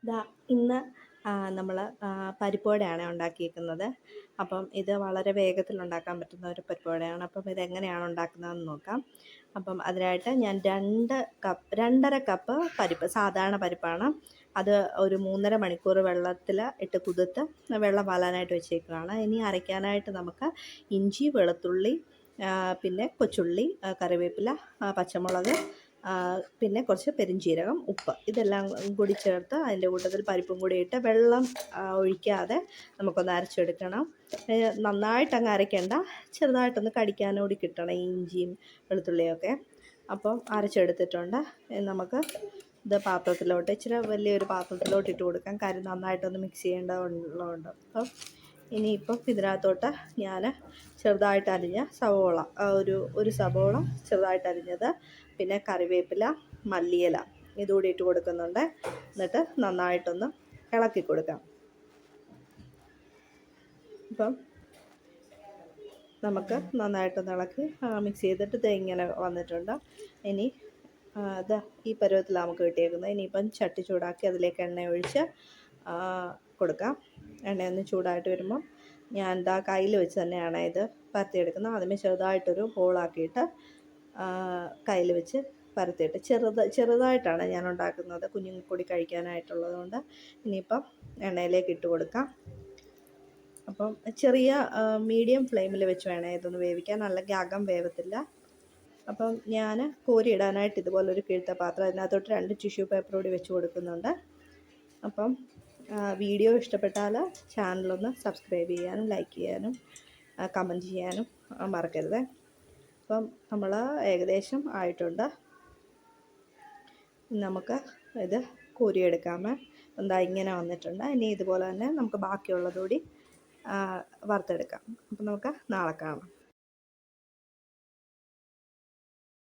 ദാ ഇന്ന് നമ്മൾ പരിപ്പുവടയാണ് ഉണ്ടാക്കിയേക്കുന്നത്. അപ്പം ഇത് വളരെ വേഗത്തിൽ ഉണ്ടാക്കാൻ പറ്റുന്ന ഒരു പരിപ്പുവടയാണ്. അപ്പം ഇതെങ്ങനെയാണ് ഉണ്ടാക്കുന്നതെന്ന് നോക്കാം. അപ്പം അതിനായിട്ട് ഞാൻ 2.5 കപ്പ് പരിപ്പ്, സാധാരണ പരിപ്പാണ്. അത് ഒരു 3.5 മണിക്കൂർ വെള്ളത്തിൽ ഇട്ട് കുതിർത്ത് വെള്ളം വാലാനായിട്ട് വെച്ചേക്കുകയാണ്. ഇനി അരയ്ക്കാനായിട്ട് നമുക്ക് ഇഞ്ചി, വെളുത്തുള്ളി, പിന്നെ കൊച്ചുള്ളി, കറിവേപ്പില, പച്ചമുളക്, പിന്നെ കുറച്ച് പെരുംജീരകം, ഉപ്പ്, ഇതെല്ലാം കൂടി ചേർത്ത് അതിൻ്റെ കൂട്ടത്തിൽ പരിപ്പും കൂടി ഇട്ട് വെള്ളം ഒഴിക്കാതെ നമുക്കൊന്ന് അരച്ചെടുക്കണം. നന്നായിട്ടങ്ങ് അരയ്ക്കേണ്ട, ചെറുതായിട്ടൊന്ന് കടിക്കാനോടി കിട്ടണം ഈ ഇഞ്ചിയും വെളുത്തുള്ളിയൊക്കെ. അപ്പം അരച്ചെടുത്തിട്ടുണ്ട്. നമുക്ക് ഇത് പാത്രത്തിലോട്ട്, ഇച്ചിരി വലിയൊരു പാത്രത്തിലോട്ട് ഇട്ട് കൊടുക്കാം. കാര്യം നന്നായിട്ടൊന്ന് മിക്സ് ചെയ്യേണ്ടതുള്ളതുകൊണ്ട്. അപ്പം ഇനിയിപ്പം ഇതിനകത്തോട്ട് ഞാൻ ചെറുതായിട്ട് അരിഞ്ഞ സവോള, ഒരു സവോള ചെറുതായിട്ട് അരിഞ്ഞത്, പിന്നെ കറിവേപ്പില, മല്ലിയില ഇതുകൂടി ഇട്ട് കൊടുക്കുന്നുണ്ട്. എന്നിട്ട് നന്നായിട്ടൊന്ന് ഇളക്കി കൊടുക്കാം. അപ്പം നമുക്ക് നന്നായിട്ടൊന്ന് ഇളക്കി മിക്സ് ചെയ്തിട്ട് ഇത് ഇങ്ങനെ വന്നിട്ടുണ്ട്. ഇനി ഇത് ഈ പരുവത്തിൽ നമുക്ക് കിട്ടിയേക്കുന്നത്. ഇനിയിപ്പം ചട്ടി ചൂടാക്കി അതിലേക്ക് എണ്ണ ഒഴിച്ച് കൊടുക്കാം. എണ്ണയൊന്ന് ചൂടായിട്ട് വരുമ്പം ഞാൻ കയ്യിൽ വെച്ച് തന്നെയാണ് ഇത് പരത്തിയെടുക്കുന്നത്. ആദ്യമേ ചെറുതായിട്ടൊരു ഹോളാക്കിയിട്ട് കയ്യിൽ വെച്ച് പരത്തിയിട്ട് ചെറുതായിട്ടാണ് ഞാൻ ഉണ്ടാക്കുന്നത്, കുഞ്ഞുങ്ങൾക്ക് കൂടി കഴിക്കാനായിട്ടുള്ളത് കൊണ്ട്. ഇനിയിപ്പം എണ്ണയിലേക്ക് ഇട്ട് കൊടുക്കാം. അപ്പം ചെറിയ മീഡിയം ഫ്ലെയിമിൽ വെച്ച് വേണേ ഇതൊന്ന് വേവിക്കാൻ, അല്ലെങ്കിൽ അകം വേവത്തില്ല. അപ്പം ഞാൻ കോരി ഇടാനായിട്ട് ഇതുപോലൊരു കിഴ്ത്ത പാത്രം, അതിനകത്തോട്ട് 2 ടിഷ്യൂ പേപ്പർ കൂടി വെച്ച് കൊടുക്കുന്നുണ്ട്. അപ്പം വീഡിയോ ഇഷ്ടപ്പെട്ടാൽ ചാനലൊന്ന് സബ്സ്ക്രൈബ് ചെയ്യാനും ലൈക്ക് ചെയ്യാനും കമൻറ്റ് ചെയ്യാനും മറക്കരുത്. അപ്പം നമ്മൾ ഏകദേശം ആയിട്ടുണ്ട്. നമുക്ക് ഇത് കോരിയെടുക്കാമേ. എന്താ ഇങ്ങനെ വന്നിട്ടുണ്ട്. ഇനി ഇതുപോലെ തന്നെ നമുക്ക് ബാക്കിയുള്ളതുകൂടി വറുത്തെടുക്കാം. അപ്പം നമുക്ക് നാളെ കാണാം.